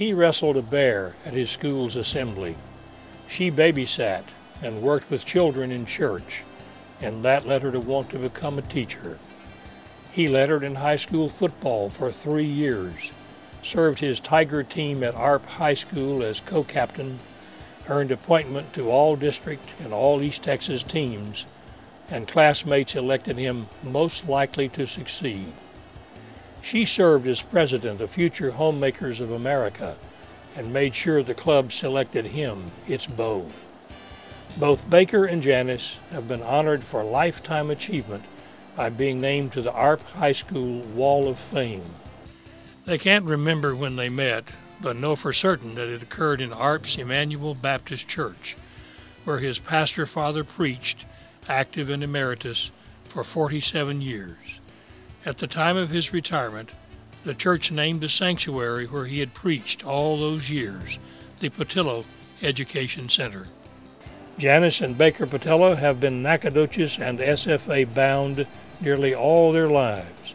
He wrestled a bear at his school's assembly. She babysat and worked with children in church, and that led her to want to become a teacher. He lettered in high school football for 3 years, served his Tiger team at ARP High School as co-captain, earned appointment to all district and all East Texas teams, and classmates elected him most likely to succeed. She served as president of Future Homemakers of America and made sure the club selected him its beau. Both Baker and Janice have been honored for lifetime achievement by being named to the ARP High School Wall of Fame. They can't remember when they met, but know for certain that it occurred in ARP's Emmanuel Baptist Church, where his pastor father preached, active and emeritus, for 47 years. At the time of his retirement, the church named the sanctuary where he had preached all those years the Pattillo Education Center. Janice and Baker Pattillo have been Nacogdoches and SFA bound nearly all their lives,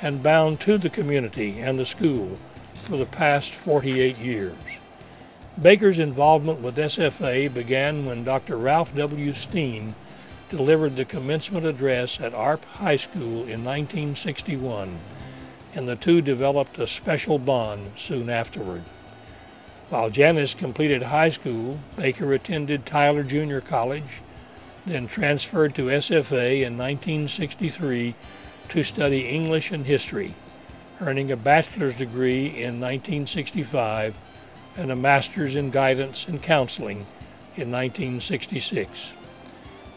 and bound to the community and the school for the past 48 years. Baker's involvement with SFA began when Dr. Ralph W. Steen delivered the commencement address at ARP High School in 1961, and the two developed a special bond soon afterward. While Janice completed high school, Baker attended Tyler Junior College, then transferred to SFA in 1963 to study English and history, earning a bachelor's degree in 1965 and a master's in guidance and counseling in 1966.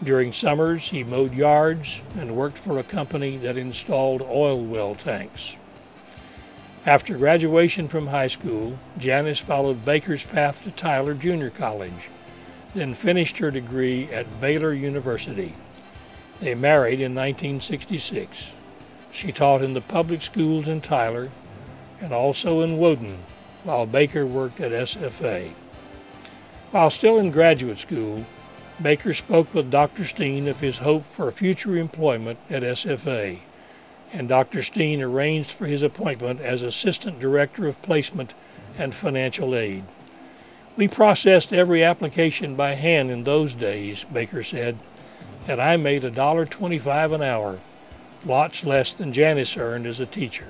During summers, he mowed yards and worked for a company that installed oil well tanks. After graduation from high school, Janice followed Baker's path to Tyler Junior College, then finished her degree at Baylor University. They married in 1966. She taught in the public schools in Tyler and also in Woden, while Baker worked at SFA. While still in graduate school, Baker spoke with Dr. Steen of his hope for future employment at SFA, and Dr. Steen arranged for his appointment as Assistant Director of Placement and Financial Aid. "We processed every application by hand in those days," Baker said, "and I made $1.25 an hour, lots less than Janice earned as a teacher."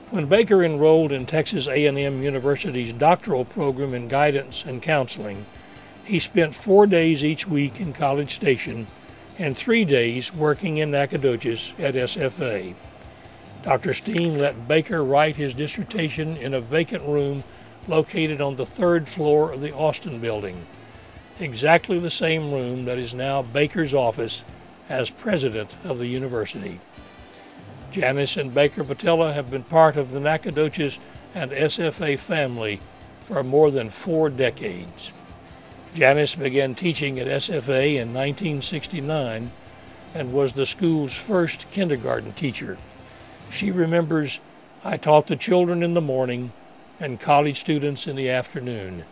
When Baker enrolled in Texas A&M University's doctoral program in guidance and counseling, he spent 4 days each week in College Station and 3 days working in Nacogdoches at SFA. Dr. Steen let Baker write his dissertation in a vacant room located on the 3rd floor of the Austin building, exactly the same room that is now Baker's office as president of the university. Janice and Baker Pattillo have been part of the Nacogdoches and SFA family for more than 4 decades. Janice began teaching at SFA in 1969 and was the school's first kindergarten teacher. She remembers, "I taught the children in the morning and college students in the afternoon."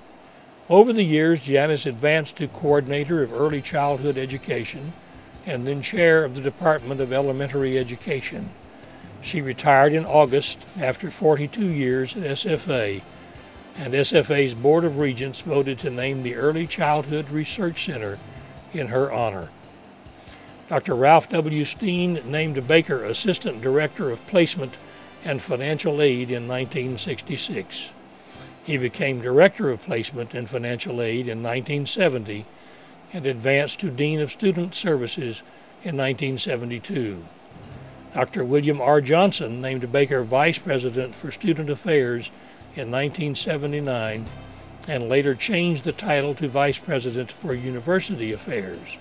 Over the years, Janice advanced to coordinator of early childhood education and then chair of the Department of Elementary Education. She retired in August after 42 years at SFA, and SFA's Board of Regents voted to name the Early Childhood Research Center in her honor. Dr. Ralph W. Steen named Baker Assistant Director of Placement and Financial Aid in 1966. He became Director of Placement and Financial Aid in 1970 and advanced to Dean of Student Services in 1972. Dr. William R. Johnson named Baker Vice President for Student Affairs in 1979 and later changed the title to Vice President for University Affairs.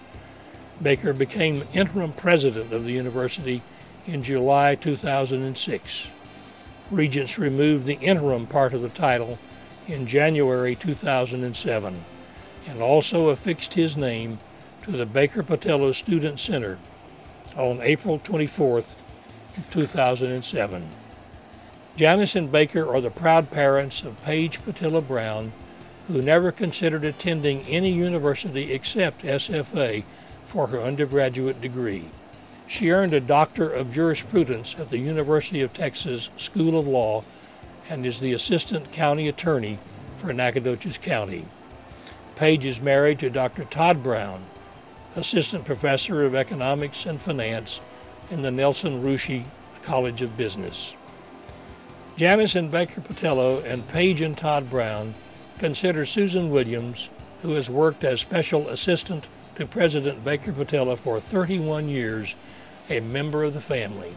Baker became interim president of the university in July 2006. Regents removed the interim part of the title in January 2007 and also affixed his name to the Baker Pattillo Student Center on April 24, 2007. Janice and Baker are the proud parents of Paige Pattillo Brown, who never considered attending any university except SFA for her undergraduate degree. She earned a Doctor of Jurisprudence at the University of Texas School of Law and is the Assistant County Attorney for Nacogdoches County. Paige is married to Dr. Todd Brown, Assistant Professor of Economics and Finance in the Nelson Rushi College of Business. Janice and Baker Pattillo and Paige and Todd Brown consider Susan Williams, who has worked as Special Assistant to President Baker Pattillo for 31 years, a member of the family.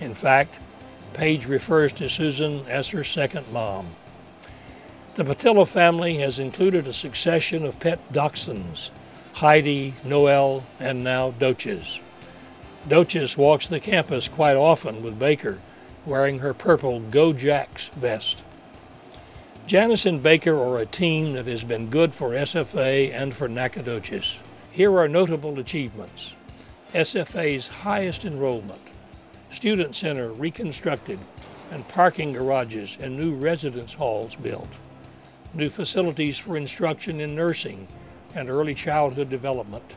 In fact, Paige refers to Susan as her second mom. The Pattillo family has included a succession of pet dachshunds, Heidi, Noel, and now Doches. Doches walks the campus quite often with Baker, wearing her purple Go Jacks vest. Janice and Baker are a team that has been good for SFA and for Nacogdoches. Here are notable achievements. SFA's highest enrollment, Student Center reconstructed, and parking garages and new residence halls built. New facilities for instruction in nursing and early childhood development,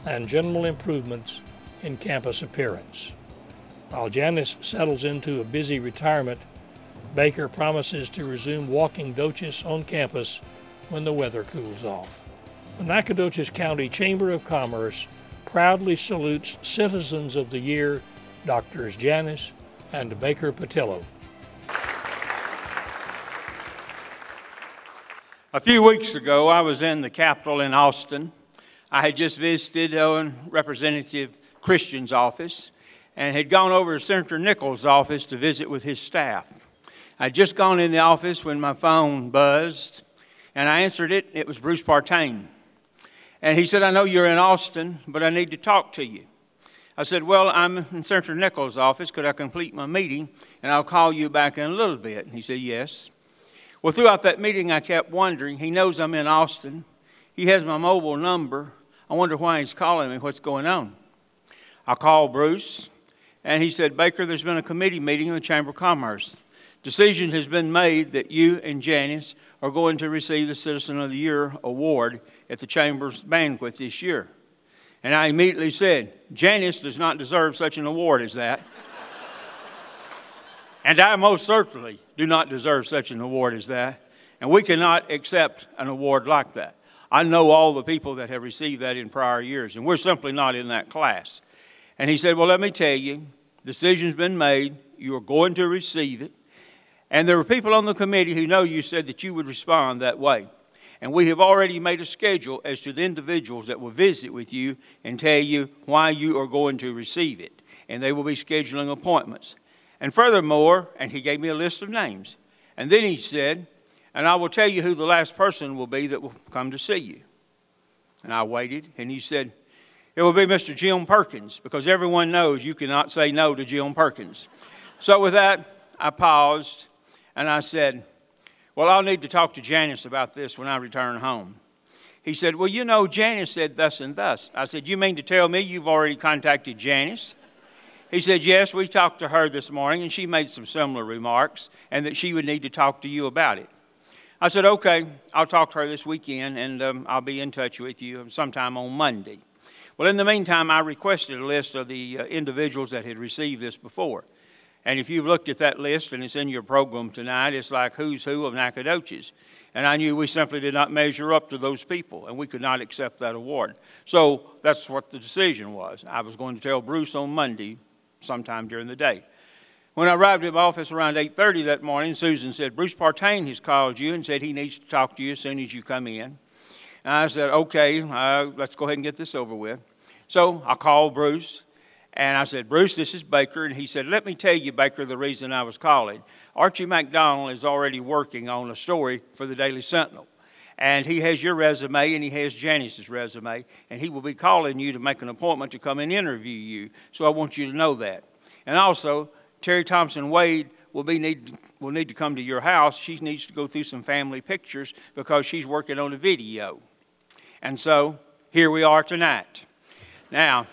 and general improvements in campus appearance. While Janice settles into a busy retirement, Baker promises to resume walking Doches on campus when the weather cools off. The Nacogdoches County Chamber of Commerce proudly salutes Citizens of the Year, Drs. Janice and Baker Pattillo. A few weeks ago, I was in the Capitol in Austin. I had just visited Representative Christian's office and had gone over to Senator Nichols' office to visit with his staff. I'd just gone in the office when my phone buzzed, and I answered it. It was Bruce Partain. And he said, "I know you're in Austin, but I need to talk to you." I said, "Well, I'm in Senator Nichols' office. Could I complete my meeting, and I'll call you back in a little bit?" And he said, "Yes." Well, throughout that meeting, I kept wondering, he knows I'm in Austin. He has my mobile number. I wonder why he's calling me, what's going on. I called Bruce, and he said, "Baker, there's been a committee meeting in the Chamber of Commerce. Decision has been made that you and Janice are going to receive the Citizen of the Year award at the Chamber's banquet this year." And I immediately said, "Janice does not deserve such an award as that." And I most certainly do not deserve such an award as that. And we cannot accept an award like that. I know all the people that have received that in prior years, and we're simply not in that class. And he said, "Well, let me tell you, decision's been made. You are going to receive it. And there were people on the committee who know you said that you would respond that way. And we have already made a schedule as to the individuals that will visit with you and tell you why you are going to receive it. And they will be scheduling appointments. And furthermore," and he gave me a list of names. And then he said, "And I will tell you who the last person will be that will come to see you." And I waited, and he said, "It will be Mr. Jim Perkins, because everyone knows you cannot say no to Jim Perkins." So with that, I paused, and I said, "Well, I'll need to talk to Janice about this when I return home." He said, "Well, you know, Janice said thus and thus." I said, "You mean to tell me you've already contacted Janice?" He said, "Yes, we talked to her this morning, and she made some similar remarks, and that she would need to talk to you about it." I said, "Okay, I'll talk to her this weekend, and I'll be in touch with you sometime on Monday." Well, in the meantime, I requested a list of the individuals that had received this before. And if you've looked at that list, and it's in your program tonight, it's like who's who of Nacogdoches. And I knew we simply did not measure up to those people, and we could not accept that award. So that's what the decision was. I was going to tell Bruce on Monday, sometime during the day. When I arrived at my office around 8:30 that morning, Susan said, "Bruce Partain has called you and said he needs to talk to you as soon as you come in." And I said, "Okay, let's go ahead and get this over with." So I called Bruce, and I said, "Bruce, this is Baker." And he said, "Let me tell you, Baker, the reason I was calling. Archie McDonald is already working on a story for the Daily Sentinel. And he has your resume, and he has Janice's resume, and he will be calling you to make an appointment to come and interview you. So I want you to know that. And also, Terry Thompson Wade will need to come to your house. She needs to go through some family pictures because she's working on a video." And so here we are tonight. Now,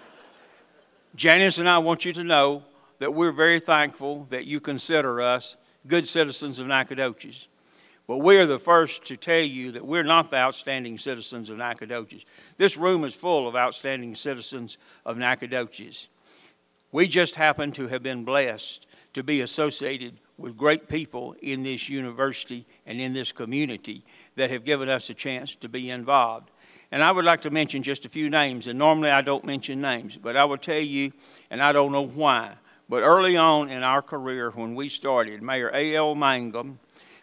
Janice and I want you to know that we're very thankful that you consider us good citizens of Nacogdoches. But we are the first to tell you that we're not the outstanding citizens of Nacogdoches. This room is full of outstanding citizens of Nacogdoches. We just happen to have been blessed to be associated with great people in this university and in this community that have given us a chance to be involved. And I would like to mention just a few names, and normally I don't mention names, but I will tell you, and I don't know why, but early on in our career when we started, Mayor A.L. Mangum,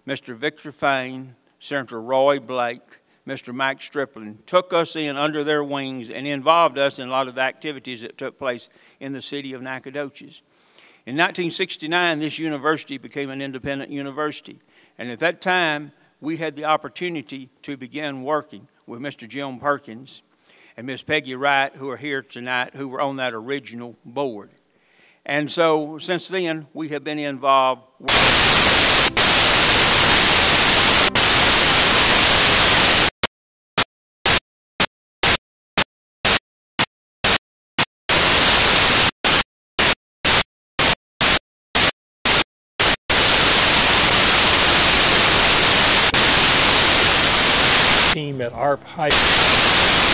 Mr. Victor Fain, Senator Roy Blake, Mr. Mike Stripling took us in under their wings and involved us in a lot of the activities that took place in the city of Nacogdoches. In 1969, this university became an independent university, and at that time, we had the opportunity to begin working with Mr. Jim Perkins and Miss Peggy Wright, who are here tonight, who were on that original board. And so, since then, we have been involved. Team at ARP High School.